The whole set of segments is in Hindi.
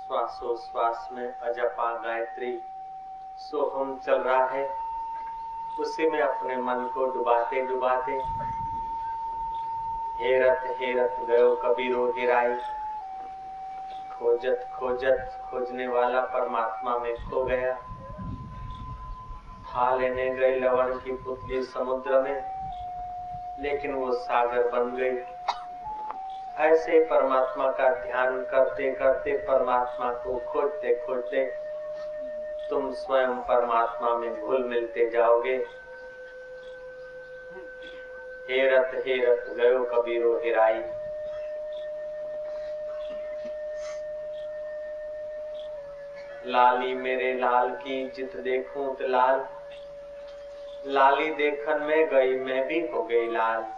श्वासोश्वास में अजपा गायत्री सोहम चल रहा है। उसी में अपने मन को डुबाते डुबाते हेरत गयो कबीरो हेराई। खोजत खोजत खोजने वाला परमात्मा में खो गया। खा लेने गई लवण की पुतली समुद्र में, लेकिन वो सागर बन गई। ऐसे परमात्मा का ध्यान करते करते, परमात्मा को खोजते खोजते तुम स्वयं परमात्मा में घुल मिलते जाओगे। हेरत गयो कबीरो हेराई। लाली मेरे लाल की जित देखूं तो लाल, लाली देखन में गई मैं भी हो गई लाल।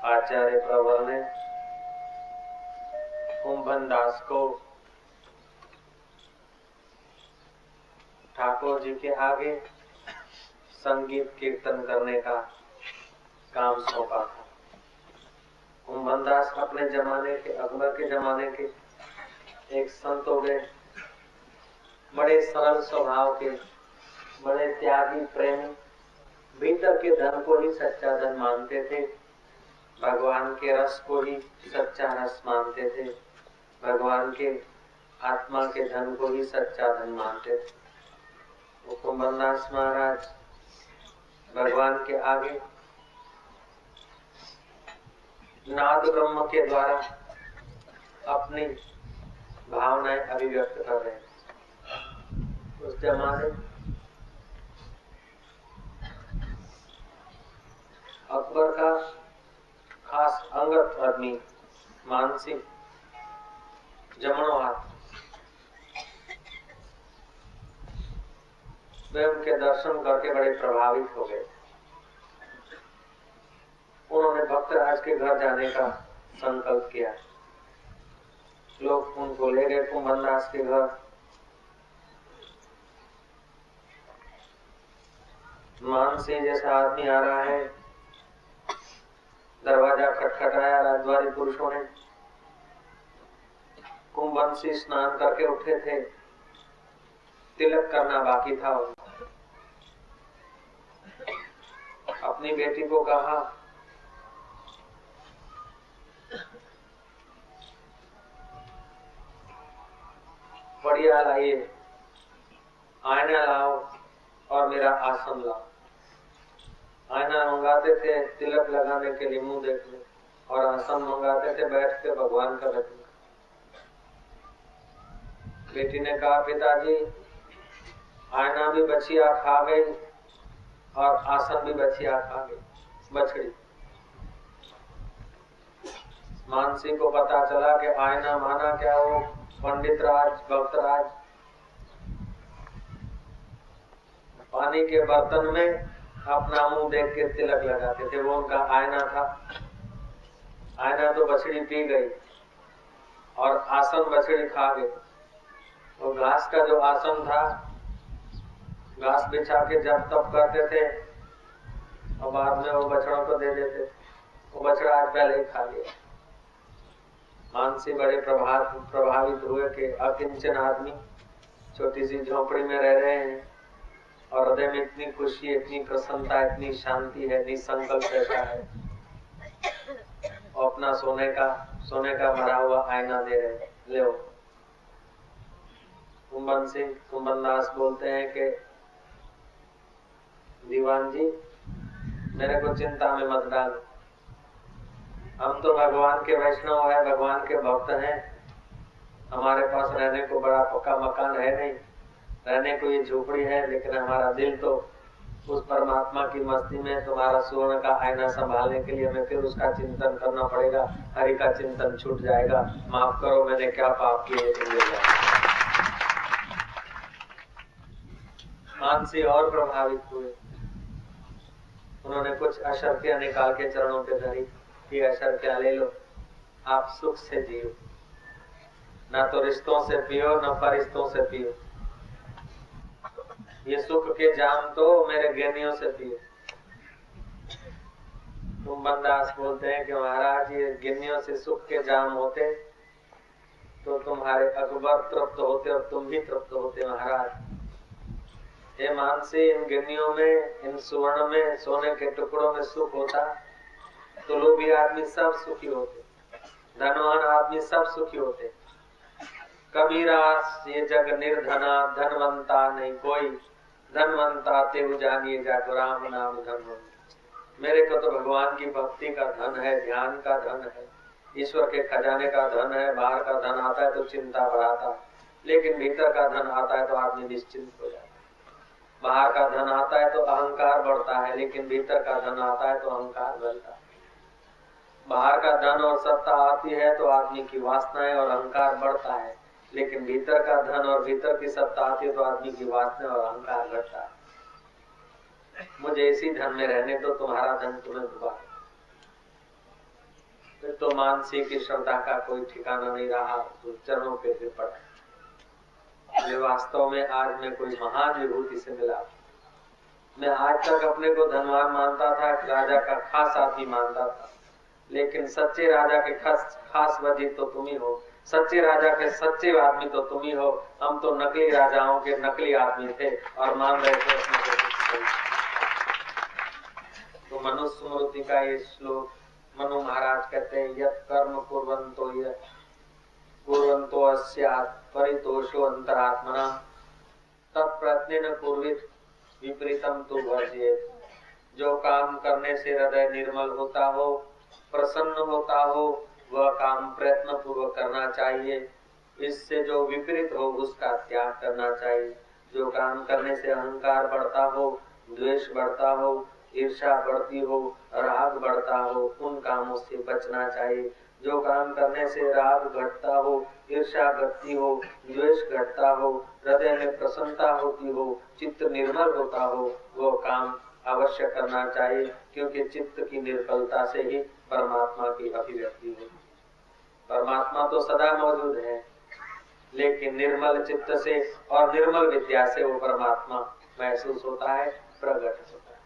आचार्य प्रवर ने कुंभन दास को ठाकुर जी के आगे संगीत कीर्तन करने का काम सौंपा था। कुंभन दास अपने जमाने के, अकबर के जमाने के एक संत हो गए। बड़े सरल स्वभाव के, बड़े त्यागी प्रेमी, भीतर के धन को ही सच्चा धन मानते थे। भगवान के रस को ही सच्चा रस मानते थे। भगवान के आत्मा के धन को ही सच्चा धन मानते थे। वो कुंभन दास महाराज भगवान के आगे नाद ब्रह्म के द्वारा अपनी भावनाएं अभिव्यक्त कर रहे थे। उस जमाने अकबर का खास अंगत आदमी मानसिंह जमनो हाथ, वे उनके दर्शन करके बड़े प्रभावित हो गए। उन्होंने भक्तराज के घर जाने का संकल्प किया। लोग उनको ले गए कुंभन दास के घर। मानसिंह जैसा आदमी आ रहा है, दरवाजा खटखटाया। राजद्वारी पुरुषों ने, कुंभन सिंह स्नान करके उठे थे, तिलक करना बाकी था। अपनी बेटी को कहा, बढ़िया लाइए, आईना लाओ और मेरा आसन लाओ। आईना मंगाते थे तिलक लगाने के लिए, मुंह देखने, और आसन मंगाते थे बैठ के भगवान का देखने। बेटी ने कहा, पिताजी आईना भी बछिया खा गई और आसन भी बछिया खा गई, बछड़ी। मानसी को पता चला कि आईना माना क्या, वो पंडित राज, भक्त राज पानी के बर्तन में अपना मुंह देख के तिलक लगाते थे। वो उनका आईना था। आईना तो बछड़ी पी गई और आसन बछड़ी खा गई। वो घास का जो आसन था, घास बिछा के जब तब करते थे और बाद में वो बछड़ों को दे देते। वो बछड़ा आज पहले ही खा लिया। मानसी बड़े प्रभावित हुए कि अकिंचन आदमी छोटी सी झोपड़ी में रह रहे हैं और हृदय में इतनी खुशी, इतनी प्रसन्नता, इतनी शांति है, निसंकल्प रहता है, और अपना सोने का भरा हुआ आईना दे रहे। ले कुंभन दास बोलते हैं कि दीवान जी, मेरे को चिंता में मत डालो। हम तो भगवान के वैष्णव है, भगवान के भक्त हैं। हमारे पास रहने को बड़ा पक्का मकान है नहीं, रहने को ये झोपड़ी है, लेकिन हमारा दिल तो उस परमात्मा की मस्ती में। तुम्हारा सुवर्ण का आईना संभालने के लिए हमें फिर उसका चिंतन करना पड़ेगा। हरि का चिंतन छूट जाएगा। माफ करो, मैंने क्या पाप किए। मानसी और प्रभावित हुए। उन्होंने कुछ अशर्फियां निकाल के चरणों पे धरी कि अशर्फियां ले लो, आप सुख से जियो, ना तो रिश्तों से पियो ना फरिश्तों से पियो, ये सुख के जाम तो मेरे ज्ञानियों से पियो। तुम बंदास बोलते हैं कि महाराज ये गिन्नियों से सुख के जाम होते तो तुम्हारे अकबर तृप्त होते और तुम भी तृप्त होते महाराज। ये मानसी, इन गिन्नियों में, इन सुवर्ण में, सोने के टुकड़ों में सुख होता तो लोभी आदमी सब सुखी होते, धनवान आदमी सब सुखी होते। कबीरा ये जग निर्धना, धनवंता नहीं कोई, धनवंता तेऊ जानिए जागो राम नाम धनवंत। मेरे को तो भगवान की भक्ति का धन है, ध्यान का धन है, ईश्वर के खजाने का धन है। बाहर का धन आता है तो चिंता बढ़ाता है, लेकिन भीतर का धन आता है तो आदमी निश्चिंत हो जाता है। बाहर का धन आता है तो अहंकार बढ़ता है, लेकिन भीतर का धन आता है तो अहंकार बढ़ता है। बाहर का धन और सत्ता आती है तो आदमी की वासनाएं और अहंकार बढ़ता है, लेकिन भीतर का धन और भीतर की सत्ता आती है तो आदमी की वासना और अहंकार घटता है। मुझे इसी धन में रहने दो, तुम्हारा धन तुम्हें डुबा। फिर तो मानसी की श्रद्धा का कोई ठिकाना नहीं रहा, तो चरणों पे गिर पड़ा। वास्तव में आज मैं कोई महान विभूति से मिला। मैं आज तक अपने को धनवान मानता था, राजा का खास आदमी मानता था, लेकिन सच्चे राजा के खास वजीर तो तुम ही हो, सच्चे राजा के सच्चे आदमी तो तुम ही हो। हम तो नकली राजाओं के नकली आदमी थे और मान रहे थे अपने को। तो मनुस्मृति का ये श्लोक मनु महाराज कहते हैं, यत् कर्म कुर्वन्तो अस्यात् परितोषो अंतरात्मना तत्प्रयत्नेन कुर्वित विपरीतम तु वर्जयेत्। जो काम करने से हृदय निर्मल होता हो, प्रसन्न होता हो, वह काम प्रयत्न पूर्वक करना चाहिए। इससे जो विपरीत हो उसका त्याग करना चाहिए। जो काम करने से अहंकार बढ़ता हो, द्वेष बढ़ता हो, ईर्ष्या बढ़ती हो, राग बढ़ता हो, उन कामों से बचना चाहिए। जो काम करने से राग घटता हो, ईर्ष्या घटती हो, द्वेष घटता हो, हृदय में प्रसन्नता होती हो, चित्त निर्मल होता हो, वो काम अवश्य करना चाहिए, क्योंकि चित्त की निर्मलता से ही परमात्मा की अभिव्यक्ति होती। परमात्मा तो सदा मौजूद है, लेकिन निर्मल चित्त से और निर्मल विद्या से वो परमात्मा महसूस होता है, प्रकट होता है।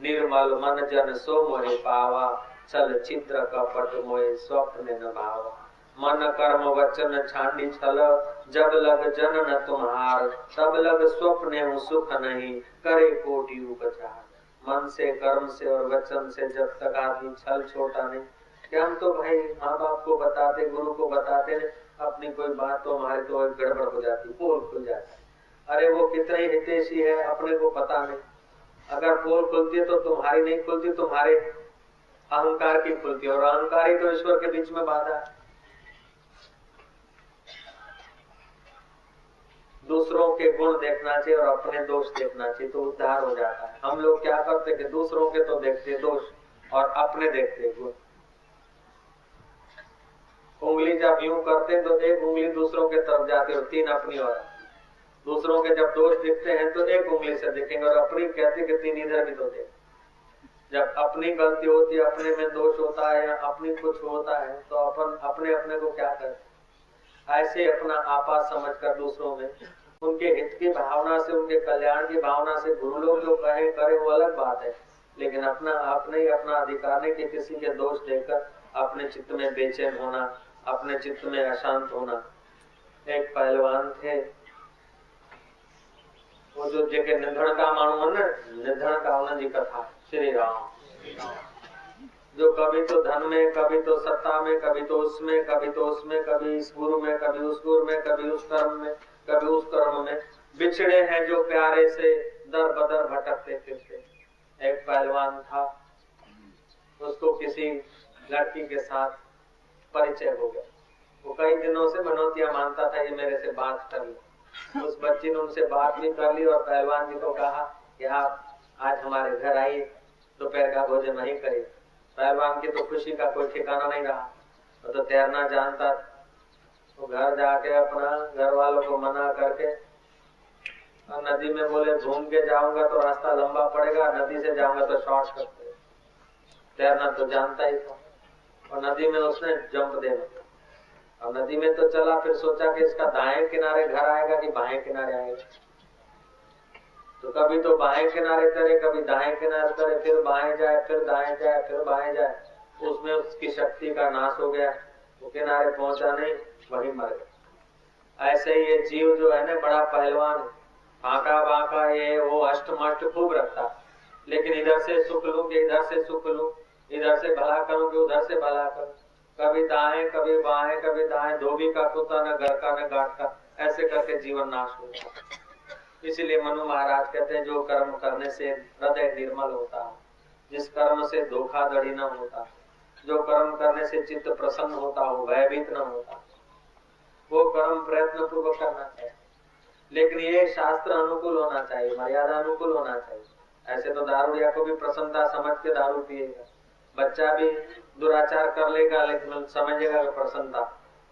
निर्मल मन जन सो मोहे पावा, छल छिद्र कपट मोहे स्वप्न न भावा। मन कर्म वचन छांडी छल, जब लग जन न तुम्हार, तब लग स्वप्न सुख नहीं, करे कोटि उपचार। मन से, कर्म से और वचन से जब तक आदमी छल छोटा नहीं, क्या हम तो भाई माँ बाप को बताते, गुरु को बताते, अपनी कोई बात तो हमारी तो गड़बड़ हो जाती, पोल खुल जाता है। अरे वो कितना ही हितैषी है, अपने को पता नहीं। अगर पोल खुलती है तो तुम्हारी नहीं खुलती, तुम्हारे अहंकार की खुलती है, और अहंकार ही तो ईश्वर के बीच में बाधा है। दूसरों के गुण देखना चाहिए और अपने दोष देखना चाहिए, तो उद्धार हो जाता है। हम लोग क्या करते कि दूसरों के तो देखते दोष और अपने देखते गुण। उंगली जब यूं करते तो एक उंगली दूसरों के तरफ जाती और तीन अपनी ओर। दूसरों के जब दोष दिखते हैं तो एक उंगली से देखेंगे और अपनी कहते कि तीन इधर भी तो देख। जब अपनी गलती होती है, अपने में दोष होता है या अपनी कुछ होता है, तो अपन अपने अपने को क्या करते, ऐसे अपना आपा समझकर दूसरों में उनके हित की भावना से, उनके कल्याण की भावना से गुरु लोग जो कहे करे वो अलग बात है, लेकिन अपना आपने ही अपना अधिकार नहीं कि किसी के दोष देखकर अपने चित्त में बेचैन होना, अपने चित्त में अशांत होना। एक पहलवान थे, वो जो जगह निधन का मानू है, निधन का उन्हें जी कथा श्री राम, जो कभी तो धन में, कभी तो सत्ता में, कभी तो उसमें, कभी तो उसमें, कभी इस गुरु में, कभी उस गुरु में, कभी उस कर्म में, कभी उस कर्म में बिछड़े हैं, जो प्यारे से दर बदर भटकते फिरते। एक पहलवान था, उसको किसी लड़की के साथ परिचय हो गया। वो कई दिनों से मनोतिया मानता था ये मेरे से बात कर ली। उस बच्ची ने उनसे बात भी कर ली और पहलवान जी को कहा कि आप आज हमारे घर आइए, दोपहर का भोजन नहीं करिए। पहलवान की तो खुशी का कोई ठिकाना नहीं रहा, वो तो तैरना जानता। तो घर जाके अपना घर वालों को मना करके और नदी में बोले घूम के जाऊंगा तो रास्ता लंबा पड़ेगा, नदी से जाऊंगा तो शॉर्टकट पड़ेगा। तैरना तो जानता ही था और नदी में उसने जंप दे दिया और नदी में तो चला। फिर सोचा कि इसका दाएं किनारे घर आएगा कि बाएं किनारे आएगा। तो कभी तो बाएं किनारे तैरे, कभी दाएं किनारे तैरे, फिर बाएं जाए, फिर दाएं जाए, फिर बाएं जाए। उसमें उसकी शक्ति का नाश हो गया, वो किनारे पहुंचा नहीं, वहीं मर गया। ऐसे ही ये जीव जो है ना बड़ा पहलवान, फाका बाका ये वो अष्टमष्ट खूब रखता, लेकिन इधर से सुख लूं कि इधर से सुख लूं, इधर से भला करूं कि उधर से भला करूं, कभी दाएं कभी बाएं कभी दाएं, धोबी का कुत्ता न घर का न घाट का, ऐसे करके जीवन नाश हो गया। इसलिए मनु महाराज कहते हैं जो कर्म करने से हृदय निर्मल होता है, जिस कर्म से धोखाधड़ी न होता, जो कर्म करने से चित्त प्रसन्न होता हो, भयभीत न होता, वो कर्म प्रयत्न पूर्वक करना चाहिए। लेकिन ये शास्त्र अनुकूल होना चाहिए, मर्यादा अनुकूल होना चाहिए। ऐसे तो दारूडिया को भी प्रसन्नता समझ के दारू पिएगा, बच्चा भी दुराचार कर लेगा लेकिन समझेगा प्रसन्नता,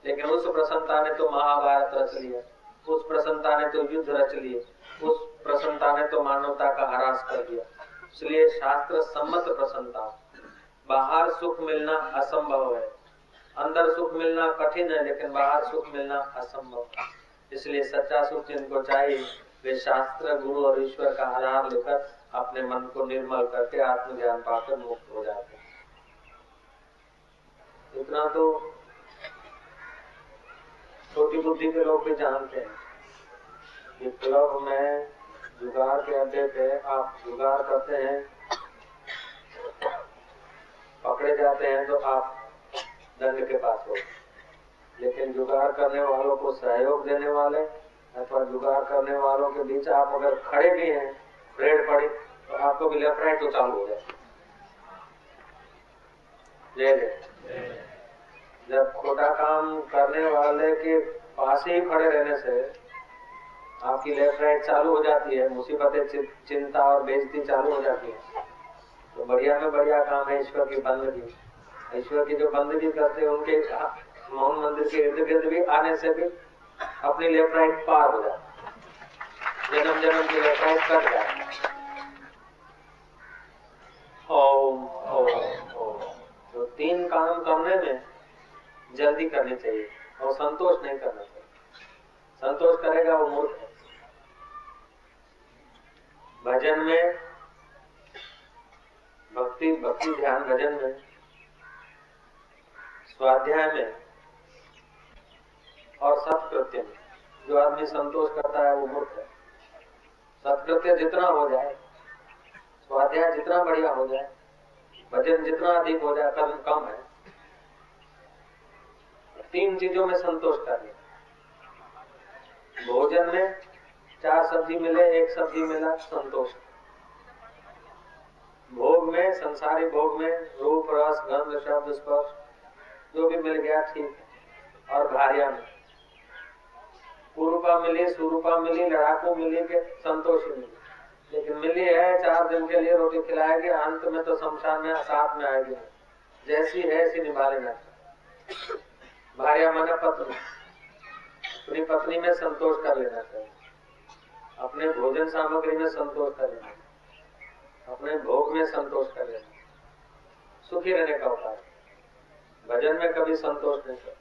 लेकिन उस प्रसन्नता ने तो महाभारत रच लिया, उस प्रसन्नता ने तो युद्ध रच लिए, उस प्रसन्नता ने तो मानवता का ह्रास कर दिया। इसलिए शास्त्र सम्मत प्रसन्नता, बाहर सुख मिलना असंभव है, अंदर सुख मिलना कठिन है, लेकिन बाहर सुख मिलना असंभव है। इसलिए सच्चा सुख जिनको चाहिए वे शास्त्र, गुरु और ईश्वर का आधार लेकर अपने मन को निर्मल करके आत्मज्ञान पाकर मुक्त हो जाते हैं। इतना तो छोटी बुद्धि के लोग भी जानते हैं कि क्लब में जुगाड़ के अड्डे पे आप जुगाड़ करते हैं, पकड़े जाते हैं तो आप दंड के पास हो, लेकिन जुगाड़ करने वालों को सहयोग देने वाले अथवा जुगाड़ करने वालों के बीच आप अगर खड़े भी हैं, रेड पड़ी तो आपको भी लेफ्ट राइट तो चालू हो जाए। जब खोटा काम करने वाले के पास ही खड़े रहने से आपकी लेफ्ट राइट चालू हो जाती है, मुसीबतें, चिंता और बेइज्जती चालू हो जाती है, तो बढ़िया में बढ़िया काम है ईश्वर की बंदगी। ईश्वर की जो बंदगी करते हैं उनके मोहन मंदिर के इर्द गिर्द भी आने से भी अपनी लेफ्ट राइट पार हो जाती, जन्म जन्म की लेफ्ट राइट कट जाए। ओम ओम ओम। तो तीन काम करने में जल्दी करनी चाहिए और संतोष नहीं करना चाहिए। संतोष करेगा वो मूर्ख है। भजन में भक्ति ध्यान भजन में, स्वाध्याय में और सत्कृत्य में जो आदमी संतोष करता है वो मूर्ख है। सत्कृत्य जितना हो जाए, स्वाध्याय जितना बढ़िया हो जाए, भजन जितना अधिक हो जाए, कर्म कम है। तीन चीजों में संतोष करिए। भोजन में 4 सब्जी मिले, 1 सब्जी मिला, संतोष। भोग में, संसारी भोग में रूप रस गंध शब्द स्पर्श जो भी मिल गया ठीक है। और भार्या में कुरूपा मिली, सुरूपा मिली, लड़ाकू मिली के संतोष मिली, लेकिन मिली है 4 दिन के लिए, रोटी खिलाएगी, अंत में तो शमशान में साथ में आएगी, जैसी है ऐसी निभा लेना। भार्या माने पत्नी, अपनी पत्नी में संतोष कर लेना चाहिए, अपने भोजन सामग्री में संतोष कर लेना, अपने भोग में संतोष कर लेना, सुखी रहने का उपाय। भजन में कभी संतोष नहीं कर,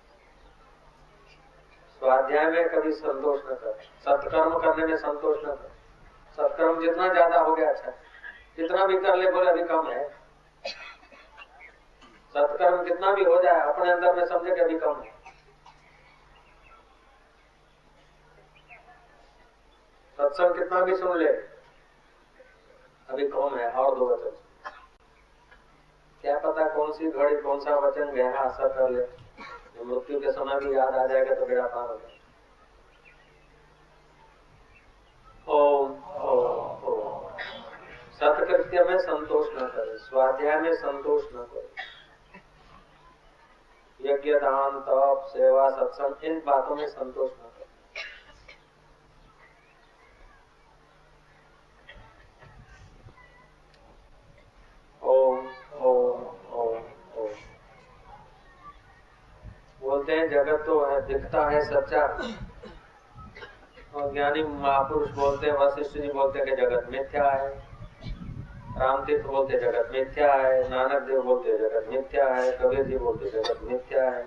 स्वाध्याय में कभी संतोष न कर, सत्कर्म करने में संतोष न कर। सत्कर्म जितना ज्यादा हो गया अच्छा, जितना भी कर ले बोले अभी कम है। सत्कर्म कितना भी हो जाए अपने अंदर में समझे कि अभी कम है। सत्संग कितना भी सुन ले अभी कम है, और 2 वचन। क्या पता कौन सी घड़ी कौन सा वचन गहरा असर कर ले, मृत्यु के समय भी याद आ जाएगा तो बेड़ा पार हो जाएगा। ओम ओम ओम। सत्कृत्य में संतोष न करे, स्वाध्याय में संतोष न करे, यज्ञ दान तप सेवा सत्संग इन बातों में संतोष न करे। ओम ओम ओम ओम। बोलते हैं जगत तो है, दिखता है सच्चा और ज्ञानी महापुरुष बोलते हैं, वशिष्ठ जी बोलते हैं कि जगत मिथ्या है, रामतीर्थ बोलते जगत मिथ्या है, नानक देव बोलते जगत मिथ्या है, कबीर जी बोलते जगत मिथ्या है,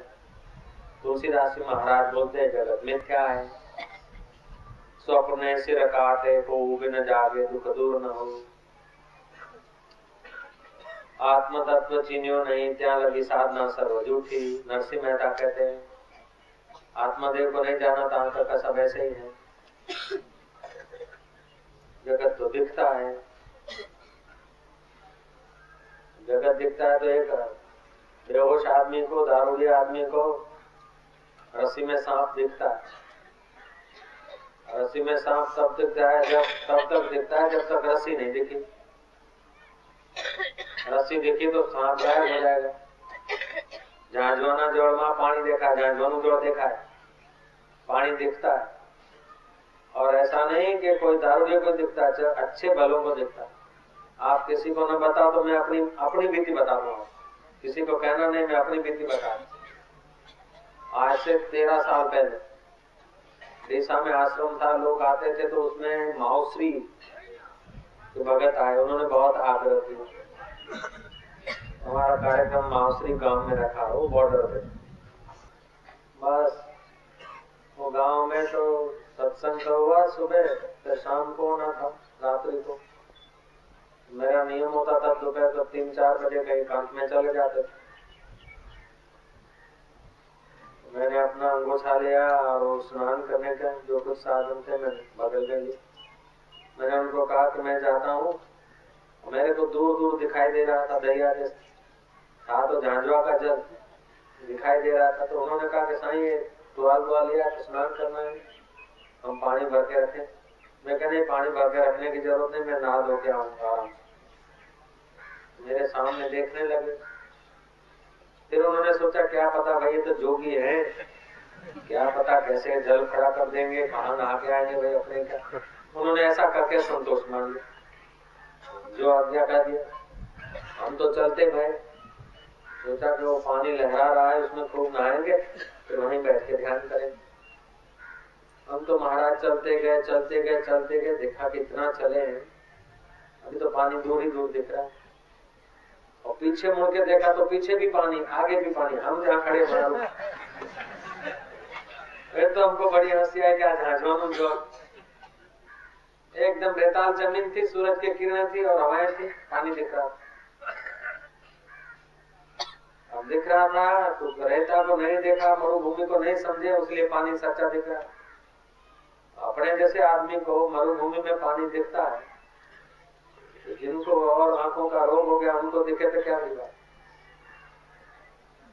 तुलसीदास जी महाराज बोलते जगत मिथ्या है। स्वप्ने सिर काटे को बिन जागे दुख दूर न हो, आत्म तत्व चिन्हो नहीं त्या लगी साधना सर्व झूठी। नरसिंह मेहता कहते हैं आत्मदेव को नहीं जाना था तक का सब ऐसे ही है, जगत तो दिखता है, जगत दिखता है तो एक बेहोश आदमी को, दारूडिया आदमी को रस्सी में सांप दिखता है। रस्सी में सांप तब दिखता है तब तक दिखता है जब तक रस्सी नहीं दिखी। रस्सी दिखी तो सांप गायब हो जाएगा। झांझवाना जोड़ में पानी देखा, झांझवानू जोड़ देखा है, पानी दिखता है। और ऐसा नहीं कि कोई दारूडिया को दिखता है, अच्छे भलों को दिखता है। आप किसी को न बताओ तो मैं अपनी बीती बता दूंगा, किसी को कहना नहीं, मैं अपनी बीती बता। आज से 13 साल पहले डीसा में आश्रम था, लोग आते थे तो उसमें माओश्री के भगत आए, उन्होंने बहुत आग्रह किया। हमारा कार्यक्रम माओश्री गांव में रखा, वो बॉर्डर पे। बस वो गांव में तो सत्संग तो हुआ सुबह, फिर शाम को होना था, रात्रि को। मेरा नियम होता था दोपहर को 3-4 बजे कहीं काम में चले जाते थे। मैंने अपना अंगोछा लिया और स्नान करने का जो कुछ साधन थे मैंने बदल में लिए। मैंने उनको कहा कि मैं जाता हूँ। मेरे को दूर दूर दिखाई दे रहा था दरिया जैसे था, तो झांझवा का जल दिखाई दे रहा था। तो उन्होंने कहा कि साईं ये टुवाल लिया तो स्नान करना है, हम पानी भर के रखें। मैं कह नहीं, पानी भर के रखने की जरूरत नहीं, मैं नहा धो के आऊंगा आराम से। मेरे सामने देखने लगे। फिर उन्होंने सोचा क्या पता भाई ये तो जोगी है, क्या पता कैसे जल खड़ा कर देंगे, कहाँ नहा के आएंगे भाई अपने क्या। उन्होंने ऐसा करके संतोष मान लिया, जो आज्ञा कर दिया। हम तो चलते भाई, सोचा कि वो पानी लहरा रहा है उसमें खूब नहाएंगे, फिर वहीं बैठ के ध्यान करेंगे। हम तो महाराज चलते गए, देखा कितना चले हैं, अभी तो पानी दूर ही दूर दिख रहा है। और पीछे मुड़ के देखा तो पीछे भी पानी, आगे भी पानी, हम जहाँ खड़े हुए। फिर तो हमको बड़ी हंसी आई, क्या झांझवानू जो एकदम बेताल जमीन थी, सूरज की किरणें थी और हवाएं थी, पानी दिख रहा था। अब दिख रहा था तो रहता को नहीं देखा, मरुभूमि को नहीं समझे, उसलिए पानी सच्चा दिख रहा। अपने जैसे आदमी को मरुभूमि में पानी दिखता है, तो जिनको और आंखों का रोग हो गया उनको दिखे तो क्या दिखा।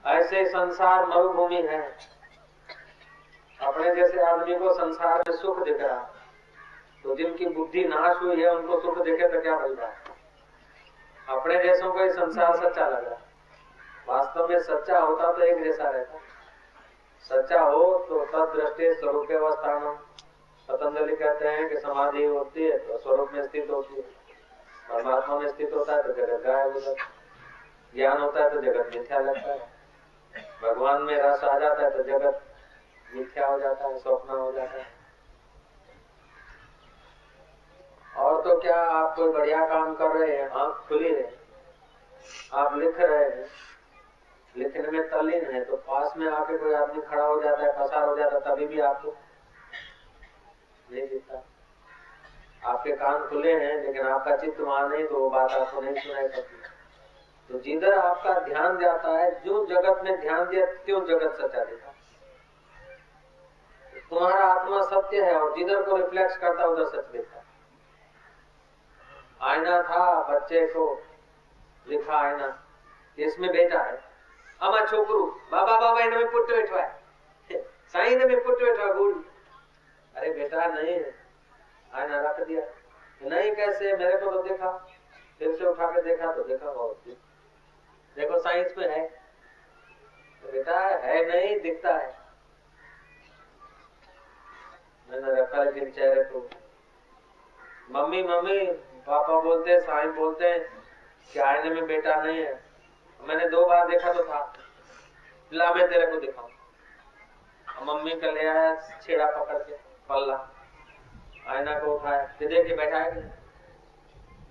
ऐसे संसार मरुभूमि है। अपने जैसे आदमी को संसार में सुख दिख रहा, तो जिनकी बुद्धि नाश हुई है उनको सुख दिखे तो क्या मिल रहा है। अपने जैसों को ये संसार सच्चा लग रहा। वास्तव में सच्चा होता तो एक जैसा रहता। सच्चा हो तो तद दृष्टि स्वरूप अवस्थान। पतंजलि कहते हैं कि समाधि होती है तो स्वरूप में स्थित होती है, परमात्मा में स्थित होता है तो जगत गायब हो जाता है, ज्ञान होता है तो जगत मिथ्या लगता है, भगवान में रस आ जाता है तो जगत मिथ्या हो जाता है, स्वप्न हो जाता है। और तो क्या, आप कोई बढ़िया काम कर रहे हैं, आंख खुली है, आप लिख रहे हैं, लिखने में तल्लीन है, तो पास में आके कोई आदमी खड़ा हो जाता है, पसार हो जाता है, तभी भी आपको नहीं दिखता। आपके कान खुले हैं लेकिन आपका चित्त वहां नहीं, तो वो बात आपको नहीं सुनाई पड़ती। तो जिधर आपका ध्यान जाता है, जो जगत में ध्यान दिया त्यों जगत सच्चा दिखा। तुम्हारा आत्मा सत्य है और जिधर को रिफ्लेक्ट करता उधर सच दिखता। आईना था, बच्चे को लिखा आईना, इसमें बेटा है, अमा छोकरू बाबा बाबा इनमें पुट बैठवा है, साईं इनमें पुट बैठवा गुरु। अरे बेटा नहीं है, आईना रख दिया। नहीं कैसे, मेरे को तो देखा, फिर से उठा के देखा तो देखा बहुत, देखो साइंस में है। तो बेटा है नहीं, दिखता है। मैंने रखा लेकिन चेहरे को। मम्मी मम्मी पापा बोलते हैं, साईं बोलते हैं कि आईने में बेटा नहीं है। मैंने 2 बार देखा तो था, ला मैं तेरे को दिखाऊं। मम्मी का ले आया छेड़ा पकड़ के पल्ला, उठाया कि देखिए बैठा है कि नहीं।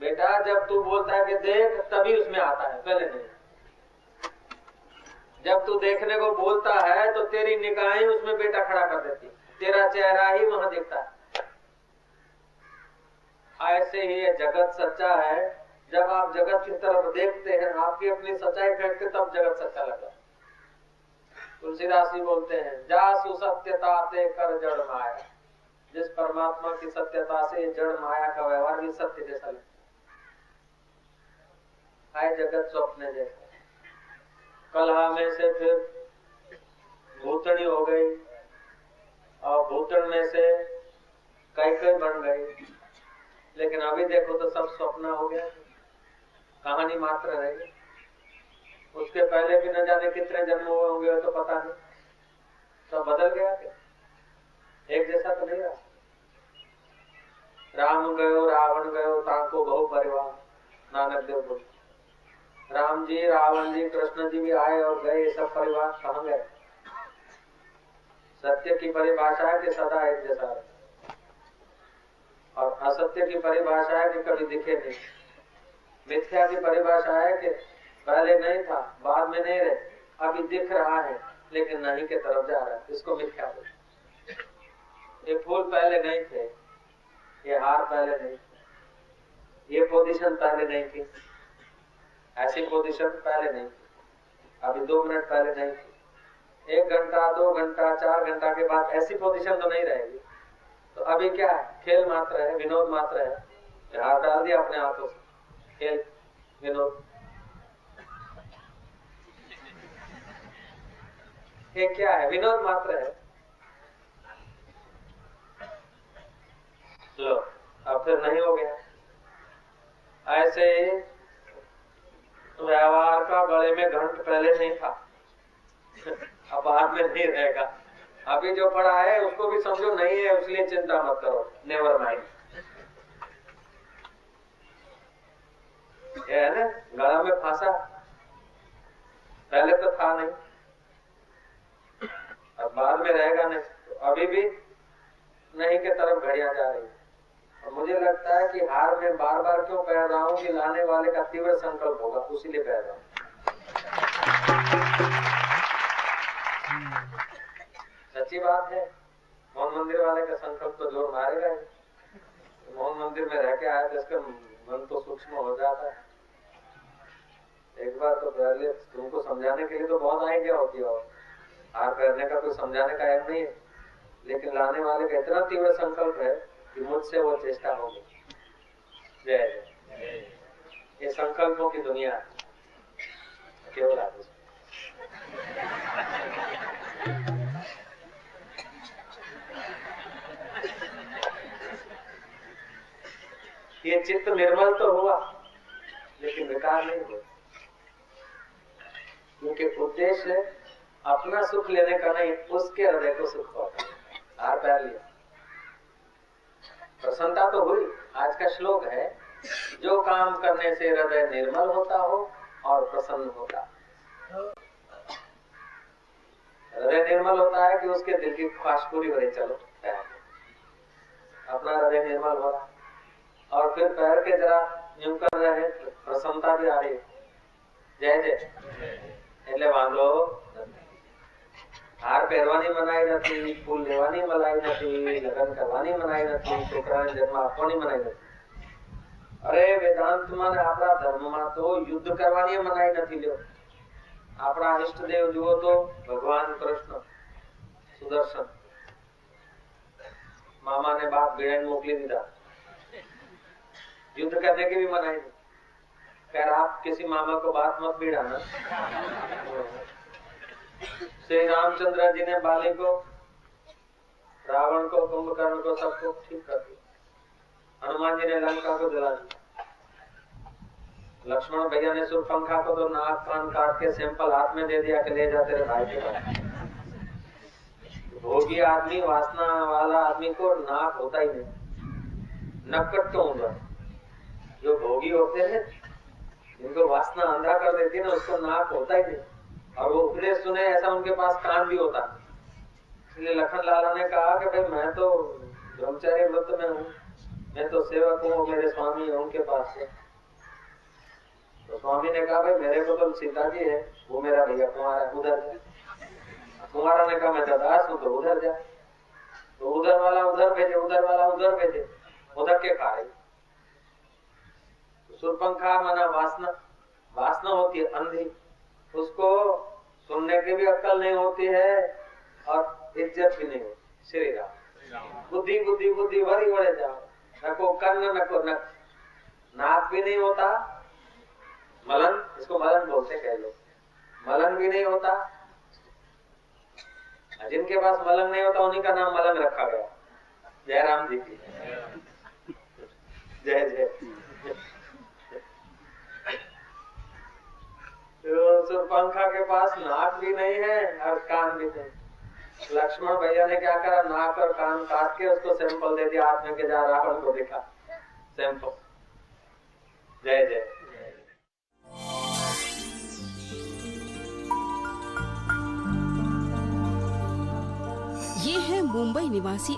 बेटा जब तू बोलता है कि देख तभी उसमें आता है, पहले नहीं। जब तू देखने को बोलता है तो तेरी निगाहें उसमें बेटा खड़ा कर देती, तेरा चेहरा ही वहां दिखता है। ऐसे ही ये जगत सच्चा है। जब आप जगत की तरफ देखते हैं, आपकी अपनी सच्चाई फेंकते, तब जगत सच्चा लगता है। तुलसीदास जी बोलते हैं, जा सुसत्यता ते कर जड़ माया। जिस परमात्मा की सत्यता से जड़ माया का व्यवहार भी सत्य जैसा लगता है। जगत स्वप्न जैसा। कलह में से फिर भूतड़ी हो गई और भूतड़ में से कई बन गई, लेकिन अभी देखो तो सब स्वप्न हो गया, कहानी मात्र रहेगी। उसके पहले भी न जाने कितने जन्म हुए होंगे तो पता नहीं, सब बदल गया क्या? एक जैसा तो नहीं रहा। राम गयो रावण गयो ताको बहु परिवार, नानक देव बोले। राम जी, रावण जी, कृष्ण जी भी आए और गए, सब परिवार कहाँ गए? सत्य की परिभाषा है कि सदा एक जैसा है, और असत्य की परिभाषा है कि कभी दिखे नहीं। मिथ्या की परिभाषा है कि पहले नहीं था, बाद में नहीं रहे, अभी दिख रहा है लेकिन नहीं के तरफ जा रहा है, इसको मिथ्या बोलते। ये फूल पहले नहीं थे, ये हार पहले नहीं थे, ये पोजीशन पहले नहीं थी, ऐसी पोजीशन पहले नहीं थी, अभी 2 मिनट पहले नहीं थी, 1 घंटा 2 घंटा 4 घंटा के बाद ऐसी पोजीशन तो नहीं रहेगी। तो अभी क्या है? खेल मात्र है, विनोद मात्र है। हाथ डाल दिया अपने हाथों से, खेल विनोद। ये क्या है? विनोद मात्र है। लो अब फिर नहीं हो गया। ऐसे व्यवहार का गले में घंट पहले नहीं था, अब बाद में नहीं रहेगा। अभी जो पड़ा है उसको भी समझो नहीं है, इसलिए चिंता मत करो, नेवर माइंड। ये है ना, गला में फांसा, पहले तो था नहीं, अब बाद में रहेगा नहीं। तो अभी भी नहीं के तरफ घड़ियां जा रही है। और मुझे लगता है कि हार में बार बार क्यों कह रहा हूं कि लाने वाले का तीव्र संकल्प होगा, उसीलिए कह रहा हूं। सच्ची बात है। मोहन मंदिर वाले का संकल्प तो जोर मारेगा ही। मोहन मंदिर में रह के आया तो इसका मन तो सूक्ष्म हो जाता है। एक बार तो पहले तुमको समझाने के लिए तो बहुत आइडिया होती है, हार करने का कोई समझाने का एम नहीं है, लेकिन लाने वाले का इतना तीव्र संकल्प है कि मुझसे वो चेष्टा होगी। जय जय। ये संकल्पों की दुनिया है, केवल आगे। ये चित्त निर्मल तो हुआ लेकिन विकार नहीं हुआ, क्योंकि उद्देश्य अपना सुख लेने का नहीं, उसके हृदय को सुख पहुंचाना। हार पहन लिया, प्रसन्नता तो हुई। आज का श्लोक है, जो काम करने से हृदय निर्मल होता हो और प्रसन्न होता। हृदय निर्मल होता है कि उसके दिल की ख्वाहिश पूरी हो रही, चलो अपना हृदय निर्मल हो रहा, और फिर पैर के जरा यूं कर रहे, प्रसन्नता भी आ रही। जय जय। એટલે વાંધો હાર પહેરવાની મનાઈ નથી, ફૂલ લેવાની મનાઈ નથી, લગ્ન કરવાની મનાઈ નથી, છોકરાને જન્મ આપવાની મનાઈ નથી। અરે વેદાંતમાં ને આપણા ધર્મમાં તો યુદ્ધ કરવાની મનાઈ નથી। લ્યો આપણા ઇષ્ટદેવ જુઓ તો ભગવાન કૃષ્ણ સુદર્શન, મામાને બાપ ભેણ મોકલી દીધા, युद्ध करने की भी मनाही नहीं। खैर आप किसी मामा को बात मत भिड़ाना। श्री रामचंद्र जी ने बाली को, रावण को, कुंभकर्ण को, सबको ठीक कर दिया। हनुमान जी ने लंका को जला दिया। लक्ष्मण भैया ने शूर्पणखा को तो नाक कान काट के सैंपल हाथ में दे दिया कि ले जा तेरे भाई के पास। भोगी आदमी, वासना वाला आदमी को नाक होता ही नहीं, नक्कट तो होगा। जो भोगी होते हैं, जिनको वासना अंधा कर देती है ना, उसको नाक होता ही नहीं, और वो उपदेश सुने ऐसा उनके पास कान भी होता है। इसलिए लखन लाला ने कहा कि भाई मैं तो ब्रह्मचर्य व्रत में हूँ, मैं तो सेवक हूँ, मेरे स्वामी है, उनके पास से। तो स्वामी ने कहा भाई मेरे को तो सीता जी है, वो मेरा भैया कुंवारा, उधर जा। कुंवारा ने कहा मैं तो दास हूँ, तो उधर जा। तो उधर वाला उधर भेजे, उधर वाला उधर भेजे, उधर के खा रही। सुरपंखा माना वासना, वासना होती है अंधी, उसको सुनने की भी अक्ल नहीं होती है और इज्जत भी नहीं होती। श्री राम। बुद्धि बुद्धि बुद्धि भरी बढ़े जाओ, न को कर्ण न को नक, नाक भी नहीं होता, मलन, इसको मलन बोलते कई लोग, मलन भी नहीं होता। जिनके पास मलंग नहीं होता उन्हीं का नाम मलंग रखा गया। जयराम जी की जय जय। तो सुरपंखा के पास नाक भी नहीं है और कान भी नहीं। लक्ष्मण भैया ने क्या करा, नाक और कान काट के उसको सैंपल दे दिया, हाथ में के जा रावण को दिखा सैंपल। जय जय। ये है मुंबई निवासी